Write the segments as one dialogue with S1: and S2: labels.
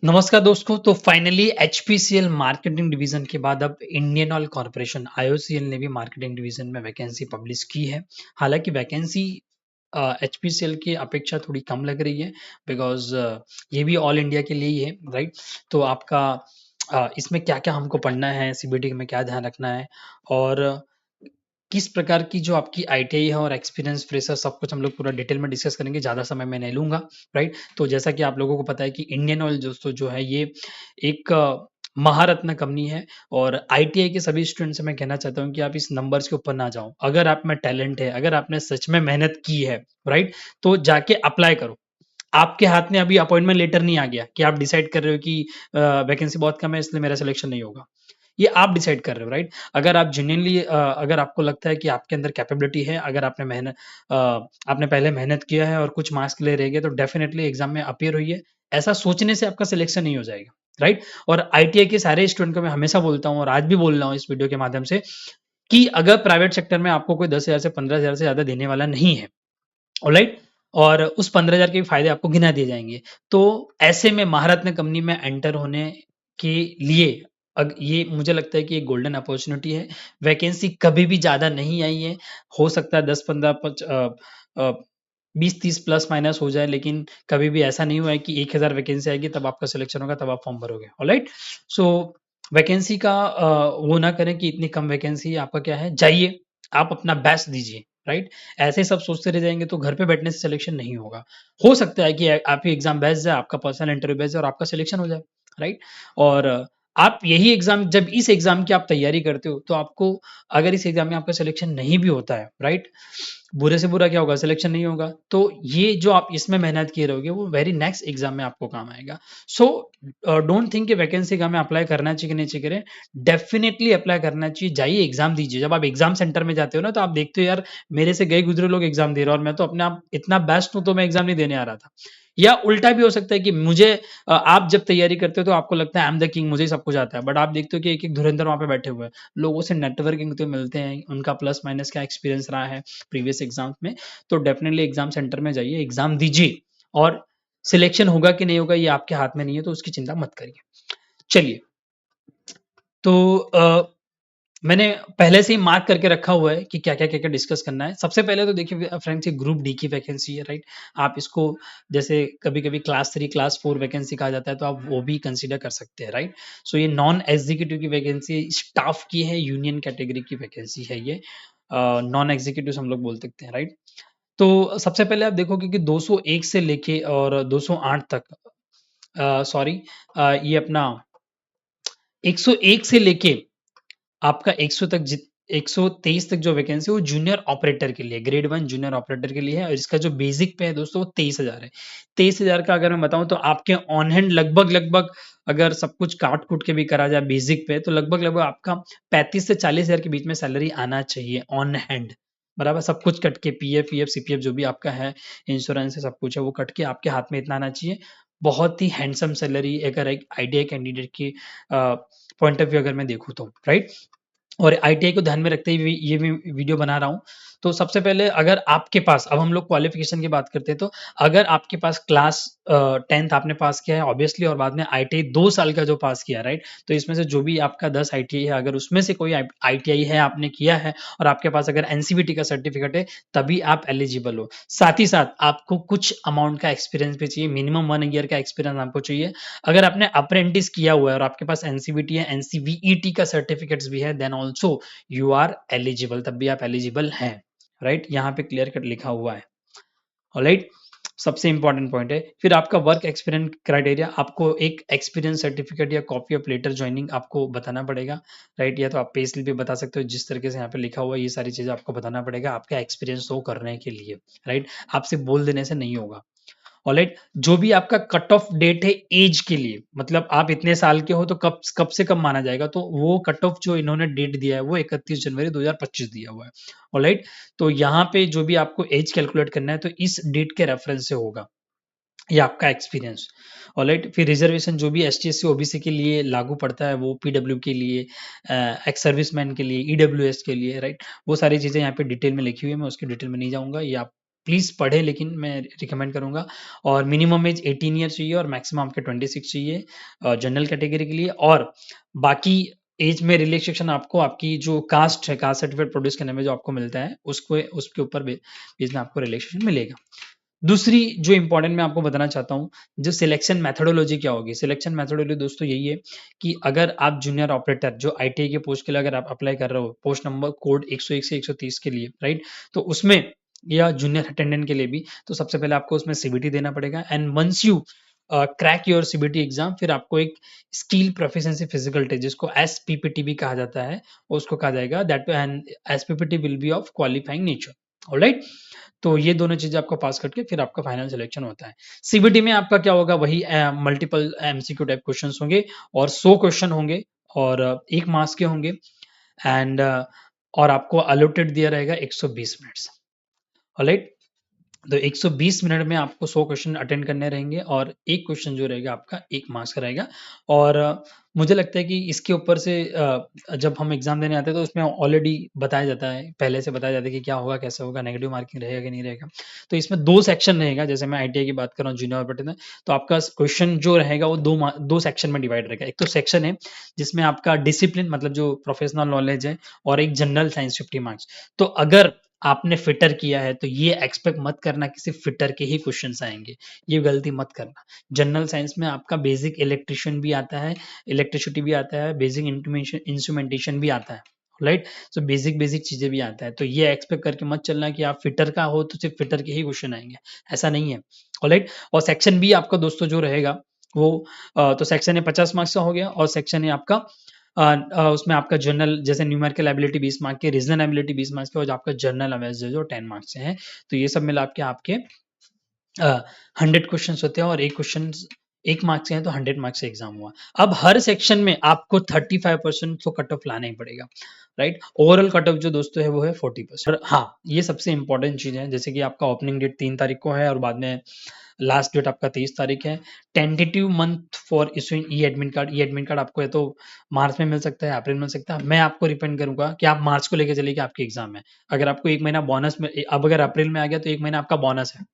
S1: नमस्कार दोस्तों। तो फाइनली एचपीसीएल मार्केटिंग डिवीजन के बाद अब इंडियन ऑयल कॉर्पोरेशन आईओसीएल ने भी मार्केटिंग डिवीजन में वैकेंसी पब्लिश की है। हालांकि वैकेंसी एचपीसीएल की अपेक्षा थोड़ी कम लग रही है, बिकॉज ये भी ऑल इंडिया के लिए ही है, राइट। तो आपका इसमें क्या क्या हमको पढ़ना है, सीबीटी में क्या ध्यान रखना है, और किस प्रकार की जो आपकी आईटीआई है और एक्सपीरियंस फ्रेशर, सब कुछ हम लोग पूरा डिटेल में डिस्कस करेंगे। ज़्यादा समय मैं नहीं लूँगा, राइट। तो जैसा कि आप लोगों को पता है कि इंडियन ऑयल दोस्तों जो है ये एक महारत्न कंपनी है, और आईटीआई के सभी स्टूडेंट से मैं कहना चाहता हूँ कि आप इस नंबर्स के ऊपर ना जाओ। अगर आप में टैलेंट है, अगर आपने सच में मेहनत की है, राइट, तो जाके अप्लाई करो। आपके हाथ में अभी अपॉइंटमेंट लेटर नहीं आ गया कि आप डिसाइड कर रहे हो कि वैकेंसी बहुत कम है इसलिए मेरा सिलेक्शन नहीं होगा। ये आप डिसाइड कर रहे हो, राइट। अगर आप जेन्युइनली अगर आपको लगता है कि आपके अंदर कैपेबिलिटी है, अगर आपने पहले मेहनत किया है और कुछ मार्क्स के लिए रह गए, तो डेफिनेटली एग्जाम में अपीयर होइए। ऐसा सोचने से आपका सिलेक्शन नहीं हो जाएगा, राइट। और आईटीआई के सारे स्टूडेंट को मैं हमेशा बोलता हूँ, और आज भी बोल रहा हूँ इस वीडियो के माध्यम से, कि अगर प्राइवेट सेक्टर में आपको कोई 10,000 से 15,000 से ज्यादा देने वाला नहीं है, ऑलराइट, और उस 15,000 के फायदे आपको गिना दिए जाएंगे, तो ऐसे में महारत्न कंपनी में एंटर होने के लिए ये मुझे लगता है कि एक गोल्डन अपॉर्चुनिटी है। वैकेंसी कभी भी ज्यादा नहीं आई है। हो सकता है 10 15 20 30 प्लस माइनस हो जाए, लेकिन कभी भी ऐसा नहीं हुआ है कि 1,000 वैकेंसी आएगी तब आपका सिलेक्शन होगा तब आप फॉर्म भरोगे, ऑलराइट। सो वैकेंसी का वो ना करें कि इतनी कम वैकेंसी, आपका क्या है, जाइए, आप अपना बेस्ट दीजिए, राइट। ऐसे सब सोचते रह जाएंगे तो घर पे बैठने से सिलेक्शन नहीं होगा। हो सकता है कि आपकी एग्जाम बेस्ट जाए, आपका पर्सनल इंटरव्यू बेस्ट जाए और आपका सिलेक्शन हो जाए, राइट। और आप यही एग्जाम, जब इस एग्जाम की आप तैयारी करते हो, तो आपको, अगर इस एग्जाम में आपका सिलेक्शन नहीं भी होता है, राइट, बुरे से बुरा क्या होगा, सिलेक्शन नहीं होगा, तो ये जो आप इसमें मेहनत किए रहोगे वो वेरी नेक्स्ट एग्जाम में आपको काम आएगा। सो डोंट थिंक कि वैकेंसी का हमें अप्लाई करना चाहिए कि नहीं चाहिए करें। डेफिनेटली अप्लाई करना चाहिए, जाइए एग्जाम दीजिए। जब आप एग्जाम सेंटर में जाते हो ना, तो आप देखते हो यार, मेरे से गए गुजरे लोग एग्जाम दे रहे हैं और मैं तो अपने आप इतना बेस्ट हूं, तो मैं एग्जाम नहीं देने आ रहा था। या उल्टा भी हो सकता है कि आप जब तैयारी करते हो तो आपको लगता है आई एम द किंग, मुझे ही सब कुछ आता है, बट आप देखते हो कि एक एक धुरंधर वहां पे बैठे हुए हैं। लोगों से नेटवर्किंग तो मिलते हैं, उनका प्लस माइनस क्या एक्सपीरियंस रहा है प्रीवियस एग्जाम में। तो डेफिनेटली एग्जाम सेंटर में जाइए, एग्जाम दीजिए, और सिलेक्शन होगा कि नहीं होगा ये आपके हाथ में नहीं है, तो उसकी चिंता मत करिए। चलिए, तो मैंने पहले से ही मार्क करके रखा हुआ है कि क्या क्या डिस्कस करना है। सबसे पहले तो देखिए फ्रेंड्स, ये ग्रुप डी की वैकेंसी है, राइट। आप इसको, जैसे कभी कभी क्लास 3 क्लास 4 वैकेंसी कहा जाता है, तो आप वो भी कंसीडर कर सकते हैं, राइट। सो ये नॉन एग्जीक्यूटिव की वैकेंसी, स्टाफ की है, यूनियन कैटेगरी की वैकेंसी है ये। नॉन एग्जीक्यूटिव हम लोग बोल सकते हैं, राइट। तो सबसे पहले आप देखोगे कि 201 से लेके और 208 तक, सॉरी, ये अपना 101 से लेके आपका 100 तक, 123 तक जो वैकेंसी है वो जूनियर ऑपरेटर के लिए, ग्रेड 1 जूनियर ऑपरेटर के लिए है, और इसका जो बेसिक पे है दोस्तों वो 23,000 है। 23,000 का अगर मैं बताऊं तो आपके ऑन हैंड लगभग लगभग, अगर सब कुछ काट कूट के भी करा जाए बेसिक पे, तो लगभग लगभग आपका 35 से 40,000 के बीच में सैलरी आना चाहिए ऑन हैंड, बराबर। सब कुछ कट के, पीएफ ईएफ सीपीएफ जो भी आपका है, इंश्योरेंस है, सब कुछ है, वो कट के आपके हाथ में इतना आना चाहिए। बहुत ही हैंडसम सैलरी, अगर एक आईटीआई कैंडिडेट की पॉइंट ऑफ व्यू अगर मैं देखूँ तो, राइट। और आईटीआई को ध्यान में रखते हुए ये भी वीडियो बना रहा हूँ। तो सबसे पहले, अगर आपके पास, अब हम लोग क्वालिफिकेशन की बात करते हैं, तो अगर आपके पास क्लास 10th आपने पास किया है ऑब्वियसली, और बाद में आईटीआई 2 साल का जो पास किया, राइट, तो इसमें से जो भी आपका 10 आईटीआई है, अगर उसमें से कोई आईटीआई है आपने किया है, और आपके पास अगर एनसीबीटी का सर्टिफिकेट है, तभी आप एलिजिबल हो। साथ ही साथ आपको कुछ अमाउंट का एक्सपीरियंस भी चाहिए, मिनिमम 1 ईयर का एक्सपीरियंस आपको चाहिए। अगर आपने अप्रेंटिस किया हुआ है और आपके पास एनसीबीटी है, एनसीवीईटी का सर्टिफिकेट्स भी है, then also you are eligible, तब भी आप एलिजिबल हैं, राइट। यहाँ पे क्लियर कट लिखा हुआ है, ऑलराइट। सबसे इंपॉर्टेंट पॉइंट है। फिर आपका वर्क एक्सपीरियंस क्राइटेरिया, आपको एक एक्सपीरियंस सर्टिफिकेट या कॉपी ऑफ लेटर ज्वाइनिंग आपको बताना पड़ेगा, राइट। या तो आप पे स्लिप भी बता सकते हो, जिस तरीके से यहाँ पे लिखा हुआ है, ये सारी चीजें आपको बताना पड़ेगा आपका एक्सपीरियंस शो करने के लिए, राइट। आपसे बोल देने से नहीं होगा, ऑलराइट। जो भी आपका कट ऑफ डेट है एज के लिए, मतलब आप इतने साल के हो तो कब कब से कब माना जाएगा, तो वो कट ऑफ जो इन्होंने डेट दिया है वो 31 जनवरी 2025 दिया हुआ है, ऑलराइट। तो यहाँ पे जो भी आपको एज कैलकुलेट करना है तो इस डेट के रेफरेंस से होगा, ये आपका एक्सपीरियंस, ऑलराइट। फिर रिजर्वेशन जो भी एसटी एससी ओबीसी के लिए लागू पड़ता है, वो पीडब्ल्यू के लिए, एक्स सर्विसमैन के लिए, ईडब्ल्यूएस के लिए, राइट। वो सारी चीजें यहाँ पे डिटेल में लिखी हुई है, मैं उसकी डिटेल में नहीं जाऊंगा, ये आप प्लीज़ पढ़े, लेकिन मैं रिकमेंड करूँगा। और मिनिमम एज 18 ईयर चाहिए और मैक्सिमम आपके 26 चाहिए जनरल कैटेगरी के लिए। और बाकी एज में रिलैक्सेशन आपको आपकी जो कास्ट है, कास्ट सर्टिफिकेट प्रोड्यूस करने में जो आपको मिलता है, उसको उसके ऊपर बेस में आपको रिलैक्सेशन मिलेगा। दूसरी जो इंपॉर्टेंट मैं आपको बताना चाहता हूँ, जो सिलेक्शन मैथोडोलॉजी क्या होगी। सिलेक्शन मैथोडोलॉजी दोस्तों यही है कि अगर आप जूनियर ऑपरेटर जो आईटीआई के पोस्ट के लिए अगर आप अप्लाई कर रहे हो, पोस्ट नंबर कोड 101 से 130 के लिए, राइट, तो उसमें या जूनियर अटेंडेंट के लिए भी, तो सबसे पहले आपको उसमें सीबीटी देना पड़ेगा। And once you crack your CBT exam, फिर आपको एक स्किल प्रोफिशिएंसी फिजिकल टेस्ट जिसको एसपीपीटी भी कहा जाता है, उसको कहा जाएगा that and SPPT will be of qualifying nature. Alright, तो ये दोनों चीजें आपको पास करके फिर आपका फाइनल सिलेक्शन होता है। सीबीटी में आपका क्या होगा, वही मल्टीपल एमसीक्यू टाइप क्वेश्चंस होंगे और 100 क्वेश्चन होंगे और 1 मार्क्स के होंगे। एंड और आपको अलॉटेड दिया रहेगा 120 मिनट्स। ऑलराइट, तो 120 मिनट में आपको 100 क्वेश्चन अटेंड करने रहेंगे और एक क्वेश्चन जो रहेगा आपका 1 मार्क्स का रहेगा। और मुझे लगता है कि इसके ऊपर से जब हम एग्जाम देने आते हैं तो उसमें ऑलरेडी बताया जाता है, पहले से बताया जाता है कि क्या होगा, कैसे होगा, नेगेटिव मार्किंग रहेगा कि नहीं रहेगा। तो इसमें 2 सेक्शन रहेगा, जैसे मैं आईटीआई की बात कर रहा हूँ जूनियर ऑपरेटर में, तो आपका क्वेश्चन जो रहेगा वो 2 सेक्शन में डिवाइड रहेगा। एक तो सेक्शन है जिसमें आपका डिसिप्लिन मतलब जो प्रोफेशनल नॉलेज है, और एक जनरल साइंस 50 मार्क्स। तो अगर आपने फिटर किया है तो ये एक्सपेक्ट मत करना कि सिर्फ फिटर के ही क्वेश्चंस आएंगे, ये गलती मत करना। जनरल साइंस में आपका बेसिक इलेक्ट्रिशियन भी आता है, इलेक्ट्रिसिटी भी आता है, बेसिक इंस्ट्रूमेंटेशन भी आता है, राइट। सो बेसिक बेसिक चीजें भी आता है, तो ये एक्सपेक्ट करके मत चलना कि आप फिटर का हो तो सिर्फ फिटर के ही क्वेश्चन आएंगे, ऐसा नहीं है। ऑलराइट, और सेक्शन बी आपका दोस्तों जो रहेगा वो तो सेक्शन है 50 मार्क्स का हो गया, और सेक्शन है आपका उसमें आपका जनरल जैसे न्यूमेरिकल एबिलिटी 20 मार्क्स के, रीजनल एबिलिटी 20 मार्क्स के, और आपका जनरल अवेयरनेस जो 10 मार्क्स से है। तो ये सब मिला के आपके 100 क्वेश्चन होते हैं, और एक क्वेश्चन 1 मार्क्स से है, तो 100 मार्क्स से एग्जाम हुआ। अब हर सेक्शन में आपको 35% तो कट ऑफ लाना ही पड़ेगा, राइट। ओवरऑल कट ऑफ जो दोस्तों है वो है 40%। हाँ, ये सबसे इंपॉर्टेंट चीज है, जैसे कि आपका ओपनिंग डेट 3 तारीख को है और बाद में लास्ट डेट आपका 23 तारीख है। Tentative month for issuing E admit card. E admit card आपको है तो मार्च में मिल सकता है, अप्रैल में मिल सकता है। मैं आपको रिकमेंड करूंगा कि आप मार्च को लेकर चलिए कि आपके एग्जाम है। अगर आपको 1 महीना बोनस में, अब अगर अप्रैल में आ गया तो 1 महीना आपका बोनस है।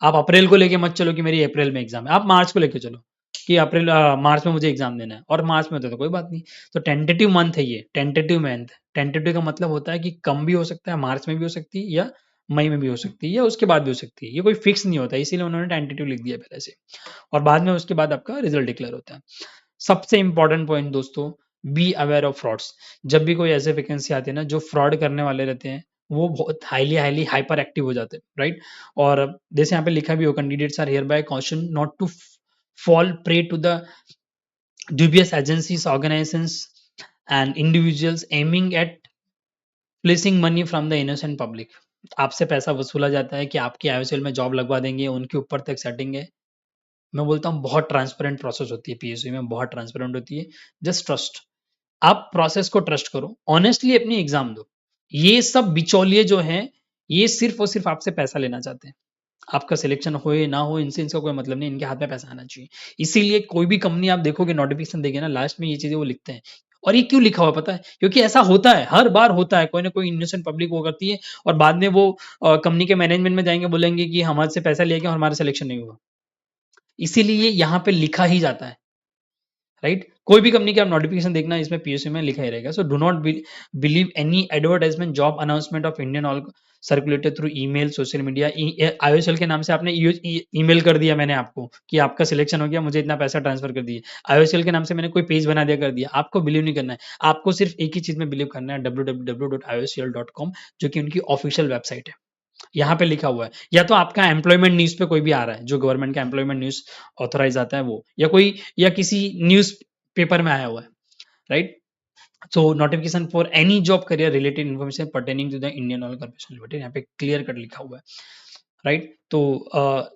S1: आप अप्रैल को लेके मत चलो कि मेरी अप्रैल में एग्जाम है, आप मार्च को लेके चलो कि अप्रैल मार्च में मुझे एग्जाम देना है, और मार्च में तो कोई बात नहीं। तो टेंटेटिव मंथ है ये, टेंटेटिव मंथ। टेंटेटिव का मतलब होता है कि कम भी हो सकता है, मार्च में भी हो सकती है, या मई में भी हो सकती है, या उसके बाद भी हो सकती है। ये कोई फिक्स नहीं होता, इसीलिए उन्होंने टेंटेटिव लिख दिया पहले से। और बाद में उसके बाद आपका रिजल्ट डिक्लेयर होता है। सबसे इंपॉर्टेंट पॉइंट दोस्तों, बी अवेयर ऑफ फ्रॉड्स। जब भी कोई ऐसे वैकेंसी आती है ना, जो फ्रॉड करने वाले रहते हैं वो बहुत हाईली हाईली हाइपर एक्टिव हो जाते हैं, राइट। और जैसे यहाँ पे लिखा भी हो, candidates are hereby caution not to fall prey to the dubious agencies, organizations, and individuals aiming at fleecing money from the innocent public। आपसे पैसा वसूला जाता है कि आपकी आईओसीएल में जॉब लगवा देंगे, उनके ऊपर तक सेटिंग है। मैं बोलता हूँ बहुत ट्रांसपेरेंट प्रोसेस होती है, पीएसयू में बहुत ट्रांसपेरेंट होती है। जस्ट ट्रस्ट, आप प्रोसेस को ट्रस्ट करो, ऑनेस्टली अपनी एग्जाम दो। ये सब बिचौलिए जो हैं, ये सिर्फ और सिर्फ आपसे पैसा लेना चाहते हैं। आपका सिलेक्शन हो या ना हो, इनसे इनका कोई मतलब नहीं, इनके हाथ में पैसा आना चाहिए। इसीलिए कोई भी कंपनी आप देखोगे, नोटिफिकेशन देखे ना, लास्ट में ये चीजें वो लिखते हैं। और ये क्यों लिखा हुआ पता है? क्योंकि ऐसा होता है, हर बार होता है, कोई ना कोई इनोसेंट पब्लिक वो करती है, और बाद में वो कंपनी के मैनेजमेंट में जाएंगे, बोलेंगे कि हमारे से पैसा लिया गया और हमारा सिलेक्शन नहीं हुआ। इसीलिए यहाँ पे लिखा ही जाता है, राइट। कोई भी कंपनी के आप नोटिफिकेशन देखना, इसमें पीएसयू में लिखा ही रहेगा। So do not believe any advertisement job announcement of Indian Oil circulated through email, social media. IOSL के नाम से आपने ईमेल कर दिया मैंने आपको कि आपका सिलेक्शन हो गया, मुझे इतना पैसा ट्रांसफर कर दिए। आईओएसएल के नाम से मैंने कोई पेज बना दिया, कर दिया। आपको बिलीव नहीं करना है, आपको सिर्फ एक ही चीज में बिलीव करना है, www.iocl.com, जो कि उनकी ऑफिशियल वेबसाइट है। यहाँ पे लिखा हुआ है, या तो आपका एम्प्लॉयमेंट न्यूज पे कोई भी आ रहा है, जो गवर्नमेंट का एम्प्लॉयमेंट न्यूज ऑथोराइज आता है वो, या कोई, या किसी न्यूज पेपर में आया हुआ है, right. So notification for any job career related information pertaining to the Indian Oil Corporation Limited, यहाँ पे क्लियर कट लिखा हुआ है, राइट। तो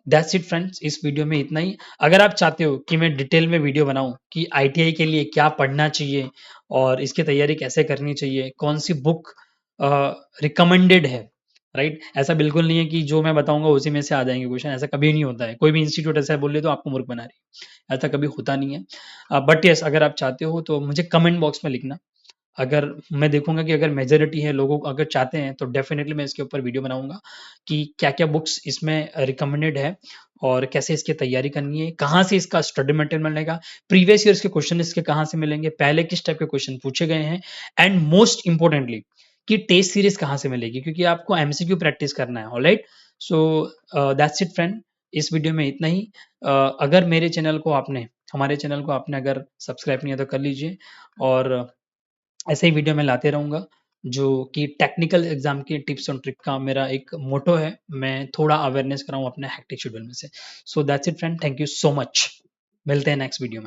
S1: दैट्स इट फ्रेंड्स, इस वीडियो में इतना ही। अगर आप चाहते हो कि मैं डिटेल में वीडियो बनाऊं कि आईटीआई के लिए क्या पढ़ना चाहिए और इसकी तैयारी कैसे करनी चाहिए, कौन सी बुक रिकमेंडेड है, राइट, ऐसा बिल्कुल नहीं है कि जो मैं बताऊंगा उसी में से आ जाएंगे क्वेश्चन, ऐसा कभी नहीं होता है। कोई भी इंस्टीट्यूट ऐसा बोल रहे तो आपको मूर्ख बना रही है, ऐसा कभी होता नहीं है। बट यस, अगर आप चाहते हो तो मुझे कमेंट बॉक्स में लिखना। अगर मैं देखूँगा कि अगर मेजॉरिटी है लोगों को अगर चाहते हैं तो डेफ़िनेटली मैं इसके ऊपर वीडियो बनाऊँगा कि क्या-क्या बुक्स इसमें रिकमेंडेड है और कैसे इसकी तैयारी करनी है, कहाँ से इसका स्टडी मटेरियल मिलेगा, प्रीवियस ईयर्स के क्वेश्चन इसके कहाँ से मिलेंगे, पहले किस टाइप के क्वेश्चन पूछे गए हैं एंड मोस्ट इम्पोर्टेंटली कि टेस्ट सीरीज़ कहाँ से मिलेगी क्योंकि आपको एमसीक्यू प्रैक्टिस करना है, alright? So that's it friend, इस वीडियो में इतना ही। अगर मेरे चैनल को आपने हमारे चैनल को आपने अगर सब्सक्राइब नहीं किया तो कर लीजिए और ऐसे ही वीडियो मैं लाते रहूँगा, जो कि टेक्निकल एग्ज़ाम के टिप्स एंड ट्रिक का मेरा एक मोटो है, मैं थोड़ा अवेयरनेस कराऊँ अपने हेक्टिक शेड्यूल में से। So that's it friend, thank you so much. मिलते हैं नेक्स्ट वीडियो में।